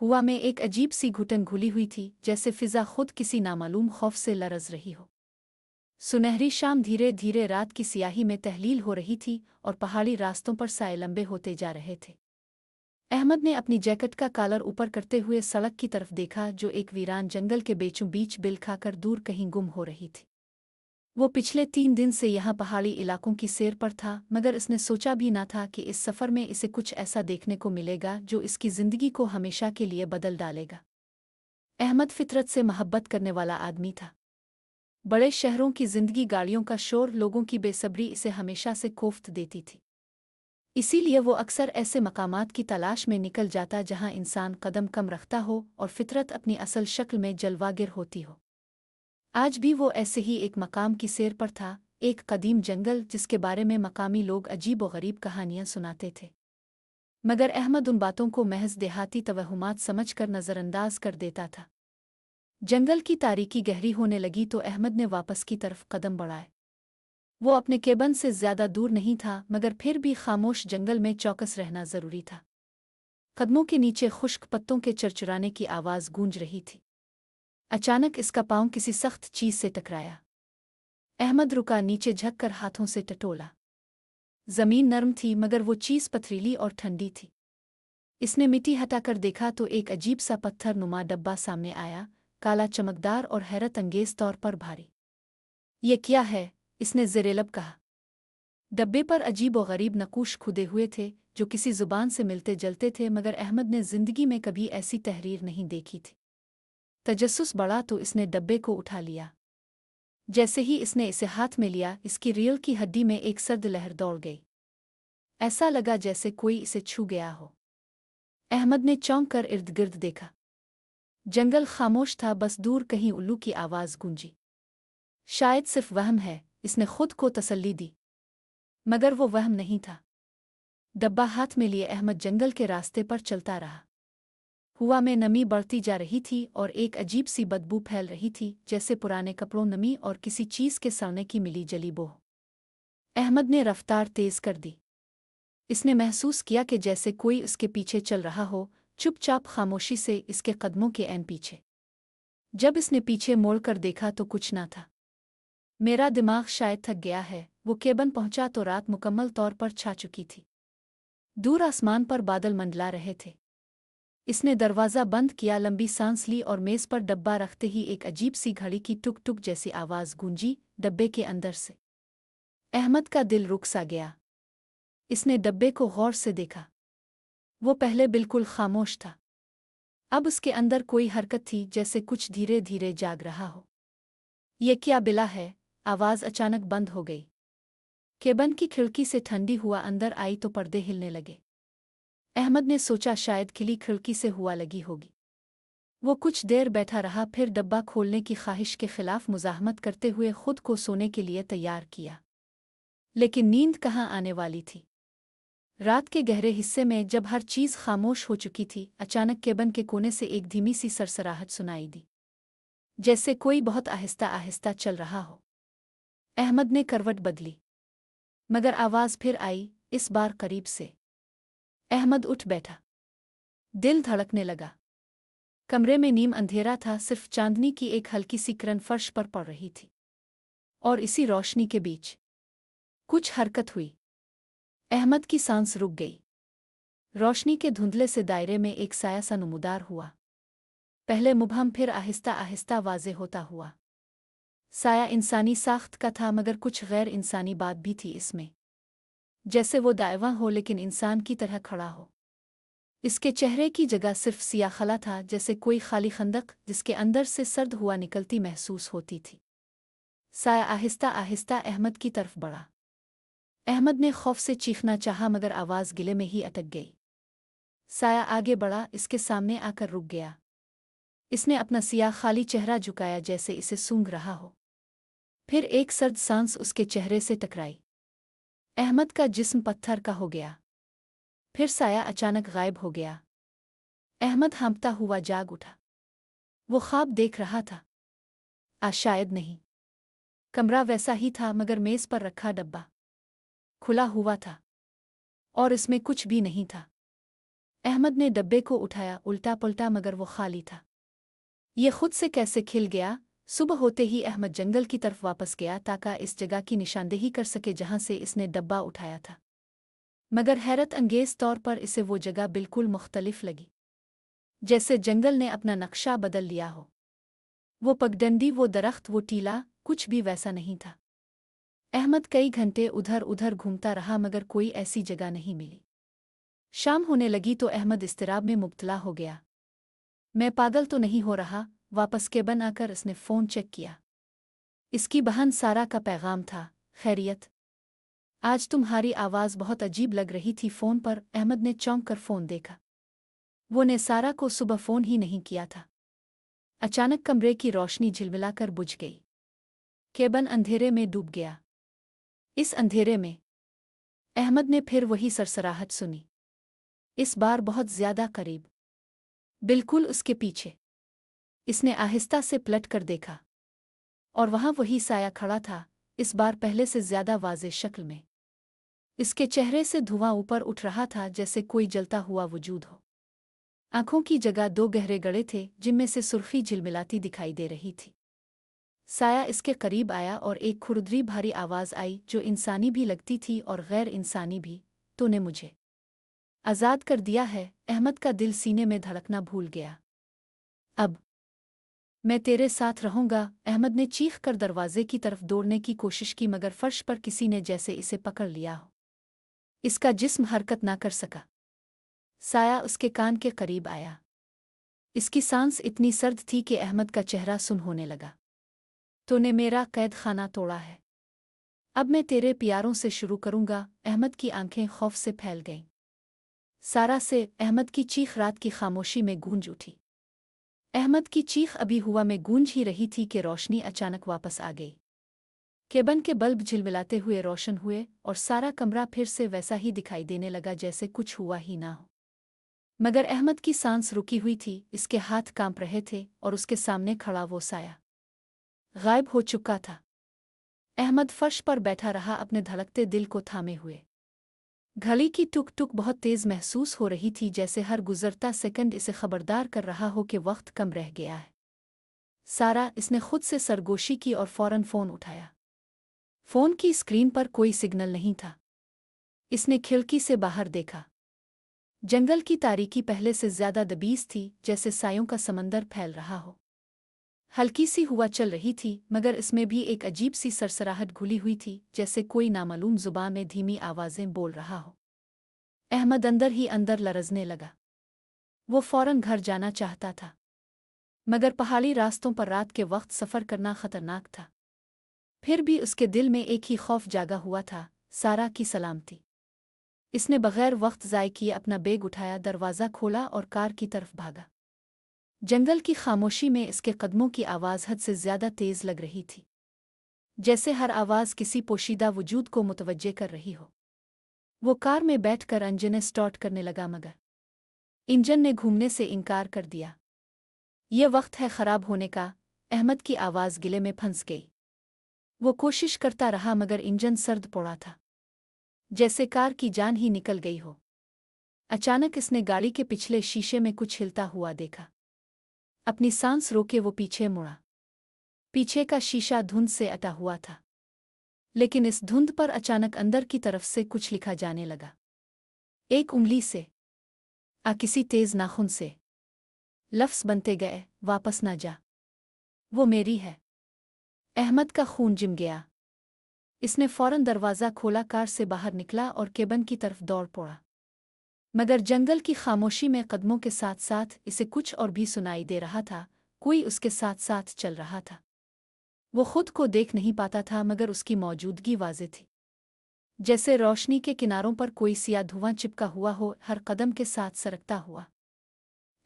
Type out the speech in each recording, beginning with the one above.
हुआ में एक अजीब सी घुटन घुली हुई थी, जैसे फिजा खुद किसी नामालूम खौफ से लरज रही हो। सुनहरी शाम धीरे धीरे रात की सियाही में तहलील हो रही थी और पहाड़ी रास्तों पर साए लंबे होते जा रहे थे। अहमद ने अपनी जैकेट का कॉलर ऊपर करते हुए सड़क की तरफ देखा, जो एक वीरान जंगल के बीचों बीच बिल खाकर दूर कहीं गुम हो रही थी। वो पिछले 3 दिन से यहाँ पहाड़ी इलाकों की सैर पर था, मगर इसने सोचा भी ना था कि इस सफ़र में इसे कुछ ऐसा देखने को मिलेगा जो इसकी ज़िंदगी को हमेशा के लिए बदल डालेगा। अहमद फितरत से मोहब्बत करने वाला आदमी था। बड़े शहरों की ज़िंदगी, गाड़ियों का शोर, लोगों की बेसब्री इसे हमेशा से कोफ्त देती थी। इसीलिए वो अक्सर ऐसे मकामात की तलाश में निकल जाता जहाँ इंसान कदम कम रखता हो और फितरत अपनी असल शक्ल में जलवागिर होती हो। आज भी वो ऐसे ही एक मकाम की सैर पर था, एक कदीम जंगल जिसके बारे में मकामी लोग अजीब व गरीब कहानियां सुनाते थे। मगर अहमद उन बातों को महज देहाती तवहुमात समझकर नज़रअंदाज कर देता था। जंगल की तारीकी गहरी होने लगी तो अहमद ने वापस की तरफ कदम बढ़ाए। वो अपने केबन से ज्यादा दूर नहीं था, मगर फिर भी खामोश जंगल में चौकस रहना जरूरी था। कदमों के नीचे खुश्क पत्तों के चरचराने की आवाज़ गूंज रही थी। अचानक इसका पाँव किसी सख्त चीज से टकराया। अहमद रुका, नीचे झुककर हाथों से टटोला। जमीन नरम थी, मगर वो चीज पथरीली और ठंडी थी। इसने मिट्टी हटाकर देखा तो एक अजीब सा पत्थर नुमा डब्बा सामने आया, काला, चमकदार और हैरत अंगेज तौर पर भारी। ये क्या है? इसने ज़ेरेलब कहा। डब्बे पर अजीब व गरीब नकूश खुदे हुए थे, जो किसी जुबान से मिलते जलते थे, मगर अहमद ने जिंदगी में कभी ऐसी तहरीर नहीं देखी थी। तजस्सुस बढ़ा तो इसने डब्बे को उठा लिया। जैसे ही इसने इसे हाथ में लिया, इसकी रीढ़ की हड्डी में एक सर्द लहर दौड़ गई। ऐसा लगा जैसे कोई इसे छू गया हो। अहमद ने चौंक कर इर्द गिर्द देखा। जंगल खामोश था, बस दूर कहीं उल्लू की आवाज़ गूंजी। शायद सिर्फ वहम है, इसने खुद को तसल्ली दी। मगर वो वहम नहीं था। डब्बा हाथ में लिए अहमद जंगल के रास्ते पर चलता रहा। हवा में नमी बढ़ती जा रही थी और एक अजीब सी बदबू फैल रही थी, जैसे पुराने कपड़ों, नमी और किसी चीज़ के सड़ने की मिली जली बो। अहमद ने रफ्तार तेज कर दी। इसने महसूस किया कि जैसे कोई उसके पीछे चल रहा हो, चुपचाप खामोशी से इसके कदमों के ऐन पीछे। जब इसने पीछे मोड़कर देखा तो कुछ ना था। मेरा दिमाग शायद थक गया है। वो केबन पहुंचा तो रात मुकम्मल तौर पर छा चुकी थी। दूर आसमान पर बादल मंडला रहे थे। इसने दरवाज़ा बंद किया, लंबी सांस ली और मेज़ पर डब्बा रखते ही एक अजीब सी घड़ी की टुक टुक जैसी आवाज़ गूंजी डब्बे के अंदर से। अहमद का दिल रुक सा गया। इसने डब्बे को गौर से देखा। वो पहले बिल्कुल खामोश था। अब उसके अंदर कोई हरकत थी, जैसे कुछ धीरे धीरे जाग रहा हो। ये क्या बिला है? आवाज़ अचानक बंद हो गई। केबन की खिड़की से ठंडी हुआ अंदर आई तो पर्दे हिलने लगे। अहमद ने सोचा शायद खिली खिड़की से हुआ लगी होगी। वो कुछ देर बैठा रहा, फिर डब्बा खोलने की ख्वाहिश के खिलाफ मुज़ाहमत करते हुए खुद को सोने के लिए तैयार किया। लेकिन नींद कहाँ आने वाली थी। रात के गहरे हिस्से में जब हर चीज़ खामोश हो चुकी थी, अचानक केबन के कोने से एक धीमी सी सरसराहट सुनाई दी, जैसे कोई बहुत आहिस्ता आहिस्ता चल रहा हो। अहमद ने करवट बदली, मगर आवाज़ फिर आई, इस बार करीब से। अहमद उठ बैठा। दिल धड़कने लगा। कमरे में नीम अंधेरा था, सिर्फ चांदनी की एक हल्की सी किरण फर्श पर पड़ रही थी। और इसी रोशनी के बीच कुछ हरकत हुई। अहमद की सांस रुक गई। रोशनी के धुंधले से दायरे में एक साया सा नमूदार हुआ। पहले मुबहम, फिर आहिस्ता आहिस्ता वाज़े होता हुआ। साया इंसानी साख्त का था, मगर कुछ गैर इंसानी बात भी थी इसमें। जैसे वो दायवा हो, लेकिन इंसान की तरह खड़ा हो। इसके चेहरे की जगह सिर्फ सियाखला था, जैसे कोई खाली खंदक जिसके अंदर से सर्द हुआ निकलती महसूस होती थी। साया आहिस्ता आहिस्ता अहमद की तरफ बढ़ा। अहमद ने खौफ से चीखना चाहा, मगर आवाज़ गिले में ही अटक गई। साया आगे बढ़ा, इसके सामने आकर रुक गया। इसने अपना सियाह खाली चेहरा झुकाया, जैसे इसे सूंघ रहा हो। फिर एक सर्द सांस उसके चेहरे से टकराई। अहमद का जिस्म पत्थर का हो गया। फिर साया अचानक गायब हो गया। अहमद हाँफता हुआ जाग उठा। वो ख्वाब देख रहा था? शायद नहीं। कमरा वैसा ही था, मगर मेज़ पर रखा डब्बा खुला हुआ था और इसमें कुछ भी नहीं था। अहमद ने डब्बे को उठाया, उल्टा पुल्टा, मगर वो खाली था। ये खुद से कैसे खिल गया? सुबह होते ही अहमद जंगल की तरफ वापस गया ताकि इस जगह की निशानदेही कर सके जहां से इसने डब्बा उठाया था। मगर हैरत अंगेज तौर पर इसे वो जगह बिल्कुल मुख्तलिफ लगी, जैसे जंगल ने अपना नक्शा बदल लिया हो। वो पगडंडी, वो दरख्त, वो टीला, कुछ भी वैसा नहीं था। अहमद कई घंटे उधर उधर घूमता रहा मगर कोई ऐसी जगह नहीं मिली। शाम होने लगी तो अहमद इस्तिराब में मुब्तला हो गया। मैं पागल तो नहीं हो रहा? वापस केबिन आकर इसने फ़ोन चेक किया। इसकी बहन सारा का पैगाम था, खैरियत? आज तुम्हारी आवाज़ बहुत अजीब लग रही थी फ़ोन पर। अहमद ने चौंक कर फ़ोन देखा। वो ने सारा को सुबह फ़ोन ही नहीं किया था। अचानक कमरे की रोशनी झिलमिलाकर बुझ गई। केबिन अंधेरे में डूब गया। इस अंधेरे में अहमद ने फिर वही सरसराहट सुनी, इस बार बहुत ज्यादा करीब, बिल्कुल उसके पीछे। इसने आहिस्ता से पलट कर देखा और वहां वही साया खड़ा था, इस बार पहले से ज्यादा वाज़ेह शक्ल में। इसके चेहरे से धुआं ऊपर उठ रहा था जैसे कोई जलता हुआ वजूद हो। आंखों की जगह दो गहरे गड़े थे जिनमें से सुर्खी झिलमिलाती दिखाई दे रही थी। साया इसके करीब आया और एक खुरदरी भारी आवाज़ आई जो इंसानी भी लगती थी और गैर इंसानी भी। तूने मुझे आज़ाद कर दिया है। अहमद का दिल सीने में धड़कना भूल गया। अब मैं तेरे साथ रहूंगा। अहमद ने चीख कर दरवाजे की तरफ दौड़ने की कोशिश की मगर फर्श पर किसी ने जैसे इसे पकड़ लिया हो। इसका जिस्म हरकत ना कर सका। साया उसके कान के करीब आया। इसकी सांस इतनी सर्द थी कि अहमद का चेहरा सुन्न होने लगा। तूने मेरा कैद खाना तोड़ा है। अब मैं तेरे प्यारों से शुरू करूंगा। अहमद की आंखें खौफ से फैल गईं। सारा से अहमद की चीख रात की खामोशी में गूंज उठी। अहमद की चीख अभी हुआ में गूंज ही रही थी कि रोशनी अचानक वापस आ गई। केबिन के बल्ब झिलमिलाते हुए रोशन हुए और सारा कमरा फिर से वैसा ही दिखाई देने लगा जैसे कुछ हुआ ही ना हो। मगर अहमद की सांस रुकी हुई थी, इसके हाथ कांप रहे थे और उसके सामने खड़ा वो साया गायब हो चुका था। अहमद फर्श पर बैठा रहा, अपने धड़कते दिल को थामे हुए। घड़ी की टुक टुक बहुत तेज महसूस हो रही थी, जैसे हर गुजरता सेकंड इसे खबरदार कर रहा हो कि वक्त कम रह गया है। सारा, इसने खुद से सरगोशी की और फौरन फ़ोन उठाया। फ़ोन की स्क्रीन पर कोई सिग्नल नहीं था। इसने खिड़की से बाहर देखा। जंगल की तारीकी पहले से ज्यादा दबीज थी, जैसे सायों का समंदर फैल रहा हो। हल्की सी हवा चल रही थी मगर इसमें भी एक अजीब सी सरसराहट घुली हुई थी, जैसे कोई नामालूम जुबान में धीमी आवाज़ें बोल रहा हो। अहमद अंदर ही अंदर लरजने लगा। वो फौरन घर जाना चाहता था, मगर पहाड़ी रास्तों पर रात के वक्त सफ़र करना खतरनाक था। फिर भी उसके दिल में एक ही खौफ जागा हुआ था, सारा की सलामती। इसने बगैर वक्त ज़ाय किए अपना बैग उठाया, दरवाज़ा खोला और कार की तरफ भागा। जंगल की खामोशी में इसके कदमों की आवाज़ हद से ज्यादा तेज लग रही थी, जैसे हर आवाज़ किसी पोशीदा वजूद को मुतवज्जे कर रही हो। वो कार में बैठकर इंजन स्टार्ट करने लगा मगर इंजन ने घूमने से इनकार कर दिया। ये वक्त है ख़राब होने का। अहमद की आवाज़ गिले में फंस गई। वो कोशिश करता रहा मगर इंजन सर्द पड़ा था, जैसे कार की जान ही निकल गई हो। अचानक इसने गाड़ी के पिछले शीशे में कुछ हिलता हुआ देखा। अपनी सांस रोके वो पीछे मुड़ा। पीछे का शीशा धुंध से अटा हुआ था, लेकिन इस धुंध पर अचानक अंदर की तरफ से कुछ लिखा जाने लगा। एक उंगली से, किसी तेज नाखून से लफ्ज़ बनते गए, वापस ना जा, वो मेरी है। अहमद का खून जिम गया। इसने फौरन दरवाज़ा खोला, कार से बाहर निकला और केबिन की तरफ दौड़ पड़ा। मगर जंगल की खामोशी में कदमों के साथ साथ इसे कुछ और भी सुनाई दे रहा था। कोई उसके साथ साथ चल रहा था। वो खुद को देख नहीं पाता था मगर उसकी मौजूदगी वाज़ेह थी, जैसे रोशनी के किनारों पर कोई सिया धुआं चिपका हुआ हो, हर कदम के साथ सरकता हुआ।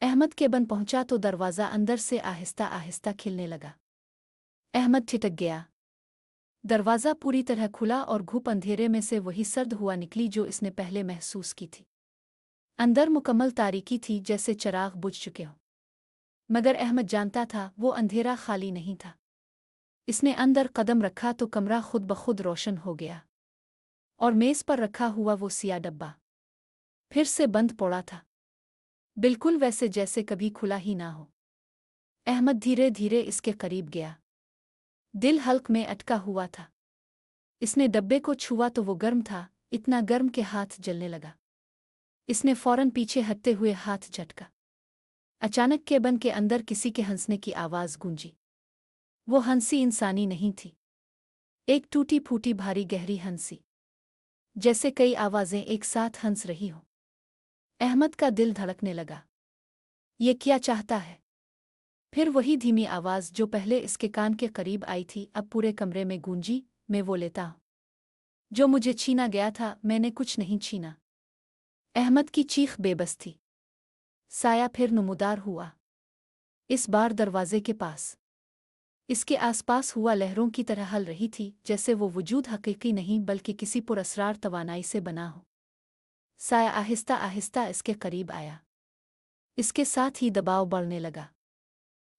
अहमद केबिन पहुंचा तो दरवाज़ा अंदर से आहिस्ता आहिस्ता खिलने लगा। अहमद ठिठक गया। दरवाज़ा पूरी तरह खुला और घुप अंधेरे में से वही सर्द हुआ निकली जो इसने पहले महसूस की थी। अंदर मुकम्मल तारीकी थी, जैसे चिराग बुझ चुके हों। मगर अहमद जानता था वो अंधेरा खाली नहीं था। इसने अंदर कदम रखा तो कमरा खुद ब खुद रोशन हो गया और मेज़ पर रखा हुआ वो सिया डब्बा फिर से बंद पड़ा था। बिल्कुल वैसे जैसे कभी खुला ही ना हो। अहमद धीरे धीरे इसके करीब गया। दिल हल्क में अटका हुआ था। इसने डब्बे को छुआ तो वो गर्म था, इतना गर्म के हाथ जलने लगा। इसने फौरन पीछे हटते हुए हाथ झटका। अचानक केबिन के अंदर किसी के हंसने की आवाज़ गूंजी। वो हंसी इंसानी नहीं थी, एक टूटी फूटी भारी गहरी हंसी, जैसे कई आवाज़ें एक साथ हंस रही हों। अहमद का दिल धड़कने लगा। ये क्या चाहता है? फिर वही धीमी आवाज़ जो पहले इसके कान के करीब आई थी अब पूरे कमरे में गूंजी, मैं वो लेता हूँ जो मुझे छीना गया था। मैंने कुछ नहीं छीना। अहमद की चीख बेबस थी। साया फिर नुमुदार हुआ, इस बार दरवाजे के पास। इसके आसपास हुआ लहरों की तरह हल रही थी, जैसे वो वजूद हकीकी नहीं बल्कि किसी पुरअसरार तवानाई से बना हो। साया आहिस्ता आहिस्ता इसके करीब आया। इसके साथ ही दबाव बढ़ने लगा।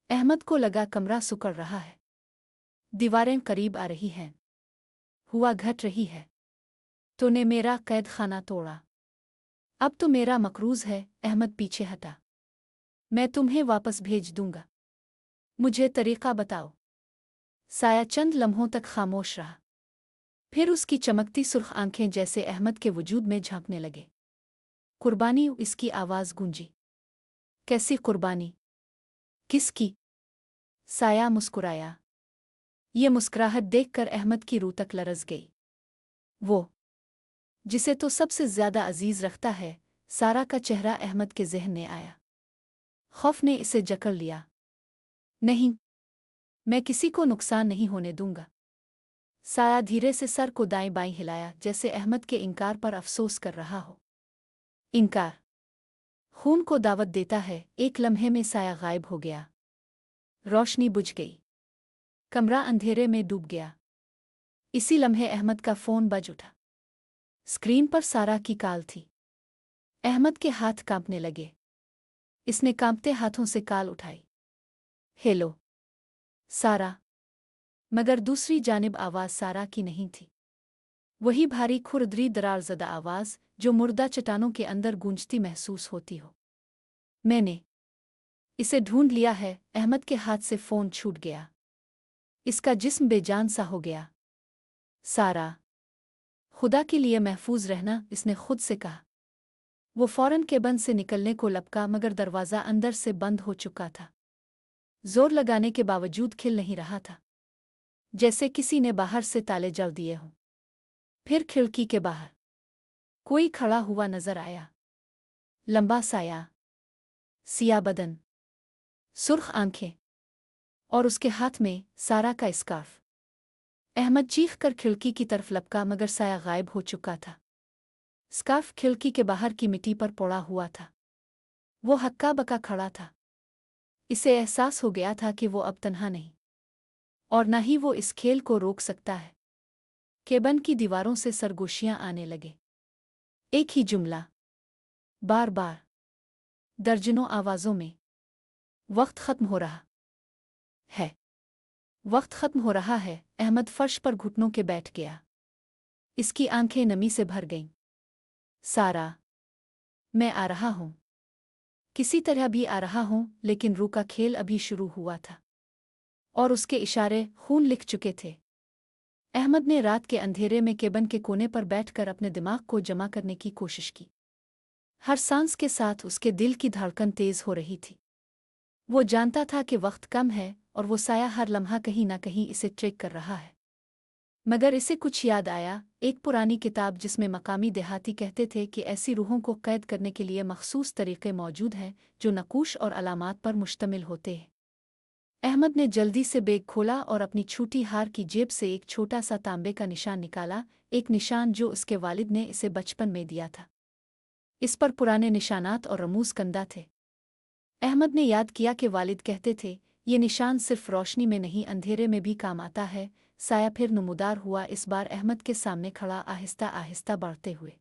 अहमद को लगा कमरा सिकुड़ रहा है, दीवारें करीब आ रही हैं, हुआ घट रही है। तूने मेरा कैद खाना तोड़ा, अब तो मेरा मकरूज है। अहमद पीछे हटा। मैं तुम्हें वापस भेज दूंगा, मुझे तरीका बताओ। साया चंद लम्हों तक खामोश रहा। फिर उसकी चमकती सुर्ख आंखें जैसे अहमद के वजूद में झांकने लगे। कुर्बानी, इसकी आवाज़ गूंजी। कैसी कुर्बानी? किसकी? साया मुस्कुराया। ये मुस्कुराहट देखकर अहमद की रूह तक लरज़ गई। वो जिसे तो सबसे ज्यादा अजीज रखता है। सारा का चेहरा अहमद के ज़हन में आया। खौफ ने इसे जकड़ लिया। नहीं, मैं किसी को नुकसान नहीं होने दूंगा। साया धीरे से सर को दाएं बाएं हिलाया, जैसे अहमद के इनकार पर अफसोस कर रहा हो। इनकार खून को दावत देता है। एक लम्हे में साया गायब हो गया। रोशनी बुझ गई, कमरा अंधेरे में डूब गया। इसी लम्हे अहमद का फ़ोन बज उठा। स्क्रीन पर सारा की कॉल थी। अहमद के हाथ कांपने लगे। इसने कांपते हाथों से कॉल उठाई। हेलो सारा। मगर दूसरी जानिब आवाज़ सारा की नहीं थी। वही भारी खुरदरी दरारज़दा आवाज़ जो मुर्दा चट्टानों के अंदर गूंजती महसूस होती हो। मैंने इसे ढूंढ लिया है। अहमद के हाथ से फ़ोन छूट गया। इसका जिस्म बेजान सा हो गया। सारा, खुदा के लिए महफूज रहना, इसने खुद से कहा। वो फौरन केबिन से निकलने को लपका, मगर दरवाज़ा अंदर से बंद हो चुका था। जोर लगाने के बावजूद खिल नहीं रहा था, जैसे किसी ने बाहर से ताले जड़ दिए हों। फिर खिड़की के बाहर कोई खड़ा हुआ नजर आया। लंबा साया, सिया बदन, सुर्ख आंखें, और उसके हाथ में सारा का स्कार्फ। अहमद चीख कर खिड़की की तरफ लपका, मगर साया गायब हो चुका था। स्कार्फ खिड़की के बाहर की मिट्टी पर पड़ा हुआ था। वो हक्का बका खड़ा था। इसे एहसास हो गया था कि वो अब तन्हा नहीं, और न ही वो इस खेल को रोक सकता है। केबिन की दीवारों से सरगोशियां आने लगे। एक ही जुमला, बार बार, दर्जनों आवाज़ों में। वक्त खत्म हो रहा है, वक्त खत्म हो रहा है। अहमद फर्श पर घुटनों के बैठ गया। इसकी आंखें नमी से भर गईं। सारा, मैं आ रहा हूं, किसी तरह भी आ रहा हूं। लेकिन रूह का खेल अभी शुरू हुआ था, और उसके इशारे खून लिख चुके थे। अहमद ने रात के अंधेरे में केबिन के कोने पर बैठकर अपने दिमाग को जमा करने की कोशिश की। हर सांस के साथ उसके दिल की धड़कन तेज हो रही थी। वो जानता था कि वक्त कम है, और वो साया हर लम्हा कहीं ना कहीं इसे ट्रैक कर रहा है। मगर इसे कुछ याद आया, एक पुरानी किताब जिसमें मकामी देहाती कहते थे कि ऐसी रूहों को कैद करने के लिए मखसूस तरीक़े मौजूद हैं जो नकूश और अलामात पर मुश्तमिल होते हैं। अहमद ने जल्दी से बैग खोला और अपनी छूटी हार की जेब से एक छोटा सा तांबे का निशान निकाला, एक निशान जो उसके वालिद ने इसे बचपन में दिया था। इस पर पुराने निशानात और रमूज कंदा थे। अहमद ने याद किया कि वालिद कहते थे, ये निशान सिर्फ रोशनी में नहीं अंधेरे में भी काम आता है। साया फिर नुमुदार हुआ, इस बार अहमद के सामने खड़ा, आहिस्ता आहिस्ता बढ़ते हुए।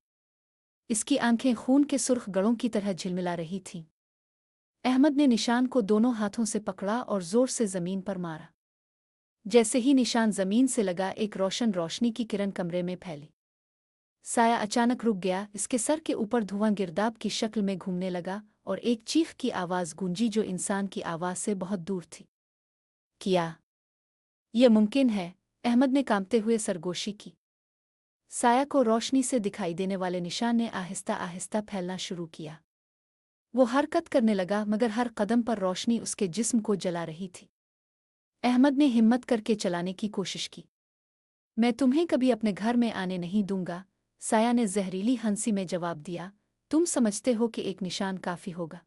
इसकी आंखें खून के सुर्ख गड़ों की तरह झिलमिला रही थीं। अहमद ने निशान को दोनों हाथों से पकड़ा और जोर से जमीन पर मारा। जैसे ही निशान जमीन से लगा, एक रोशन रोशनी की किरण कमरे में फैली। साया अचानक रुक गया। इसके सर के ऊपर धुआं गिरदाब की शक्ल में घूमने लगा, और एक चीख की आवाज़ गूंजी जो इंसान की आवाज़ से बहुत दूर थी। क्या यह मुमकिन है? अहमद ने कांपते हुए सरगोशी की। साया को रोशनी से दिखाई देने वाले निशान ने आहिस्ता आहिस्ता फैलना शुरू किया। वो हरकत करने लगा मगर हर कदम पर रोशनी उसके जिस्म को जला रही थी। अहमद ने हिम्मत करके चलाने की कोशिश की। मैं तुम्हें कभी अपने घर में आने नहीं दूंगा, साया ने जहरीली हंसी में जवाब दिया। तुम समझते हो कि एक निशान काफी होगा।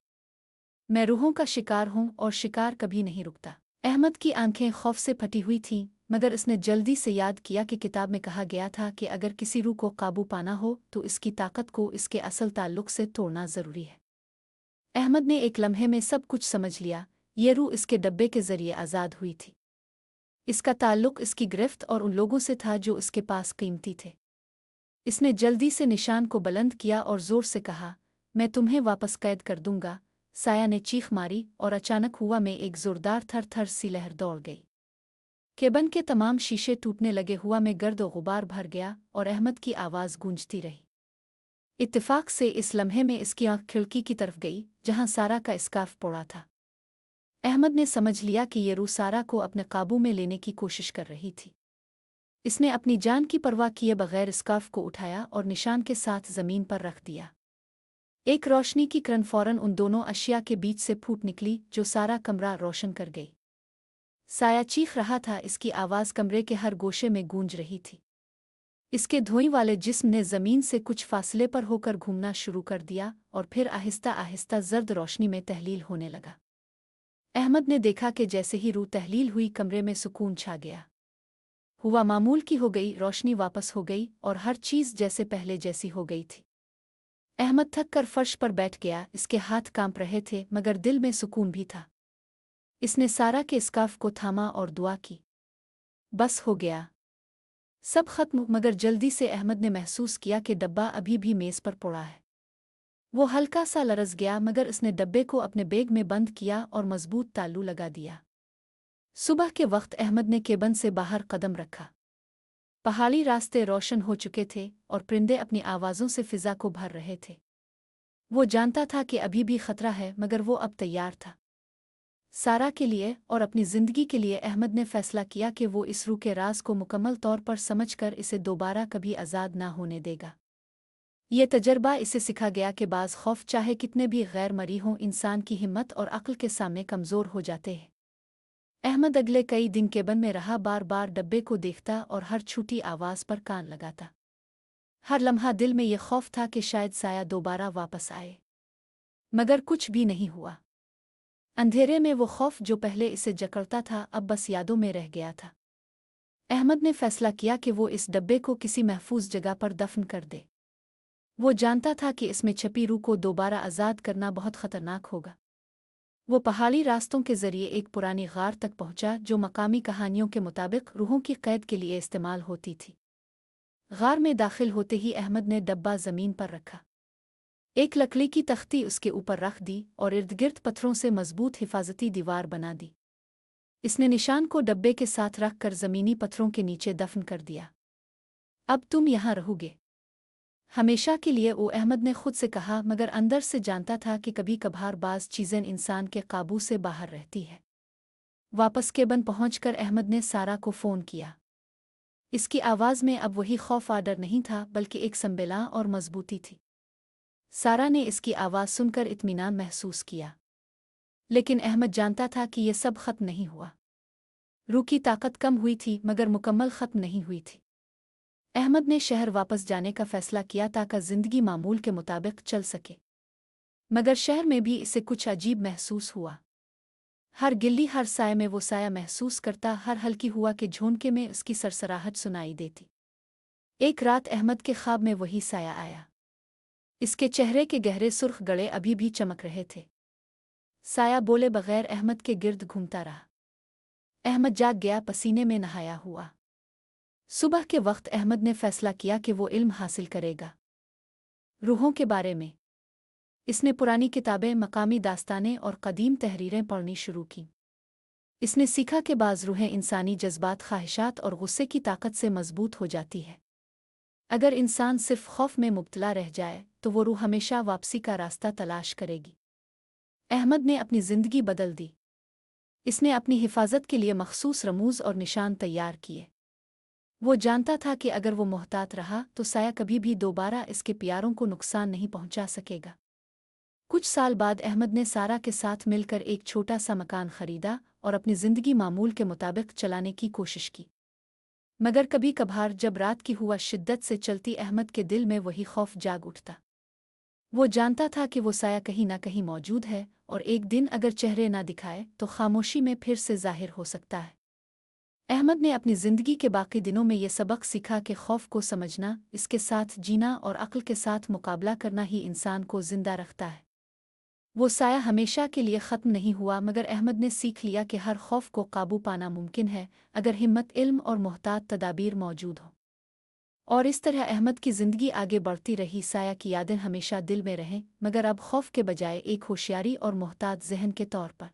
मैं रूहों का शिकार हूं और शिकार कभी नहीं रुकता। अहमद की आंखें खौफ से फटी हुई थीं, मगर उसने जल्दी से याद किया कि किताब में कहा गया था कि अगर किसी रूह को काबू पाना हो तो इसकी ताकत को इसके असल ताल्लुक से तोड़ना जरूरी है। अहमद ने एक लम्हे में सब कुछ समझ लिया। ये रूह इसके डब्बे के जरिए आज़ाद हुई थी। इसका ताल्लुक इसकी गिरफ्त और उन लोगों से था जो इसके पास कीमती थे। इसने जल्दी से निशान को बुलंद किया और जोर से कहा, मैं तुम्हें वापस कैद कर दूंगा। साया ने चीख मारी और अचानक हुआ में एक जोरदार थर थर सी लहर दौड़ गई। केबन के तमाम शीशे टूटने लगे, हुआ में गर्द और गुबार भर गया और अहमद की आवाज़ गूंजती रही। इत्तेफाक से इस लम्हे में इसकी आंख खिड़की की तरफ गई जहां सारा का स्कार्फ पड़ा था। अहमद ने समझ लिया कि ये रूह सारा को अपने काबू में लेने की कोशिश कर रही थी। इसने अपनी जान की परवाह किए बगैर स्कार्फ को उठाया और निशान के साथ जमीन पर रख दिया। एक रोशनी की किरण फौरन उन दोनों अशिया के बीच से फूट निकली जो सारा कमरा रोशन कर गई। साया चीख रहा था, इसकी आवाज़ कमरे के हर गोशे में गूंज रही थी। इसके धोई वाले जिस्म ने जमीन से कुछ फासले पर होकर घूमना शुरू कर दिया और फिर आहिस्ता आहिस्ता जर्द रोशनी में तहलील होने लगा। अहमद ने देखा कि जैसे ही रूह तहलील हुई, कमरे में सुकून छा गया। हुआ मामूल की हो गई, रोशनी वापस हो गई और हर चीज़ जैसे पहले जैसी हो गई थी। अहमद थक कर फर्श पर बैठ गया। इसके हाथ कांप रहे थे मगर दिल में सुकून भी था। इसने सारा के स्कार्फ को थामा और दुआ की। बस हो गया, सब खत्म। मगर जल्दी से अहमद ने महसूस किया कि डब्बा अभी भी मेज़ पर पड़ा है। वो हल्का सा लरज़ गया मगर उसने डब्बे को अपने बैग में बंद किया और मजबूत तालू लगा दिया। सुबह के वक्त अहमद ने केबन से बाहर कदम रखा। पहाड़ी रास्ते रोशन हो चुके थे और परिंदे अपनी आवाज़ों से फिजा को भर रहे थे। वो जानता था कि अभी भी खतरा है मगर वो अब तैयार था। सारा के लिए और अपनी ज़िंदगी के लिए अहमद ने फैसला किया कि वो इस रूह के राज को मुकम्मल तौर पर समझकर इसे दोबारा कभी आज़ाद ना होने देगा। ये तजर्बा इसे सिखा गया कि बाज़ खौफ चाहे कितने भी गैर मरी हों, इंसान की हिम्मत और अक्ल के सामने कमज़ोर हो जाते हैं। अहमद अगले कई दिन केबन में रहा, बार बार डब्बे को देखता और हर छोटी आवाज़ पर कान लगाता। हर लम्हा दिल में ये खौफ था कि शायद साया दोबारा वापस आए, मगर कुछ भी नहीं हुआ। अंधेरे में वो खौफ जो पहले इसे जकड़ता था अब बस यादों में रह गया था। अहमद ने फैसला किया कि वो इस डब्बे को किसी महफूज जगह पर दफन कर दे। वो जानता था कि इसमें छपी रूह को दोबारा आज़ाद करना बहुत खतरनाक होगा। वो पहाड़ी रास्तों के जरिए एक पुरानी गार तक पहुंचा जो मकामी कहानियों के मुताबिक रूहों की कैद के लिए इस्तेमाल होती थी। गार में दाखिल होते ही अहमद ने डब्बा ज़मीन पर रखा। एक लकड़ी की तख्ती उसके ऊपर रख दी और इर्द-गिर्द पत्थरों से मजबूत हिफाजती दीवार बना दी। इसने निशान को डब्बे के साथ रख कर ज़मीनी पत्थरों के नीचे दफन कर दिया। अब तुम यहाँ रहोगे हमेशा के लिए, वो अहमद ने खुद से कहा, मगर अंदर से जानता था कि कभी कभार बाज़ चीज़ें इंसान के काबू से बाहर रहती है। वापस केबन पहुंचकर अहमद ने सारा को फ़ोन किया। इसकी आवाज़ में अब वही खौफ आडर नहीं था बल्कि एक संबेला और मजबूती थी। सारा ने इसकी आवाज़ सुनकर इत्मीनान महसूस किया, लेकिन अहमद जानता था कि यह सब खत्म नहीं हुआ। रूह की ताकत कम हुई थी मगर मुकम्मल खत्म नहीं हुई थी। अहमद ने शहर वापस जाने का फैसला किया ताकि ज़िंदगी मामूल के मुताबिक चल सके, मगर शहर में भी इसे कुछ अजीब महसूस हुआ। हर गिल्ली, हर साय में वो साया महसूस करता, हर हल्की हुआ के झोंके में उसकी सरसराहट सुनाई देती। एक रात अहमद के ख्वाब में वही साया आया। इसके चेहरे के गहरे सुर्ख गड़े अभी भी चमक रहे थे। साया बोले बगैर अहमद के गिर्द घूमता रहा। अहमद जाग गया, पसीने में नहाया हुआ। सुबह के वक्त अहमद ने फैसला किया कि वो इल्म हासिल करेगा रूहों के बारे में। इसने पुरानी किताबें, मकामी दास्तानें और कदीम तहरीरें पढ़नी शुरू की। इसने सीखा कि बाज़ रूहें इंसानी जज्बात, ख्वाहिशात और गुस्से की ताकत से मजबूत हो जाती है। अगर इंसान सिर्फ खौफ में मुब्तला रह जाए तो वो रूह हमेशा वापसी का रास्ता तलाश करेगी। احمد نے اپنی زندگی بدل دی۔ اس نے اپنی حفاظت کے لیے مخصوص رموز اور نشان تیار کیے۔ وہ جانتا تھا کہ اگر وہ محتاط رہا تو سایہ کبھی بھی دوبارہ اس کے پیاروں کو نقصان نہیں پہنچا سکے گا۔ کچھ سال بعد احمد نے سارا کے ساتھ مل کر ایک چھوٹا سا مکان خریدا اور اپنی زندگی معمول کے مطابق چلانے کی کوشش کی۔ مگر کبھی کبھار جب رات کی ہوا شدت سے چلتی، احمد کے دل میں وہی خوف جاگ اٹھتا۔ وہ جانتا تھا کہ وہ سایہ کہیں نہ کہیں موجود ہے، اور ایک دن اگر چہرے نہ دکھائے تو خاموشی میں پھر سے ظاہر ہو سکتا ہے۔ احمد نے اپنی زندگی کے باقی دنوں میں یہ سبق سیکھا کہ خوف کو سمجھنا، اس کے ساتھ جینا اور عقل کے ساتھ مقابلہ کرنا ہی انسان کو زندہ رکھتا ہے۔ وہ سایہ ہمیشہ کے لیے ختم نہیں ہوا، مگر احمد نے سیکھ لیا کہ ہر خوف کو قابو پانا ممکن ہے اگر ہمت، علم اور محتاط تدابیر موجود ہوں۔ اور اس طرح احمد کی زندگی آگے بڑھتی رہی۔ سایہ کی یادیں ہمیشہ دل میں رہیں، مگر اب خوف کے بجائے ایک ہوشیاری اور محتاط ذہن کے طور پر۔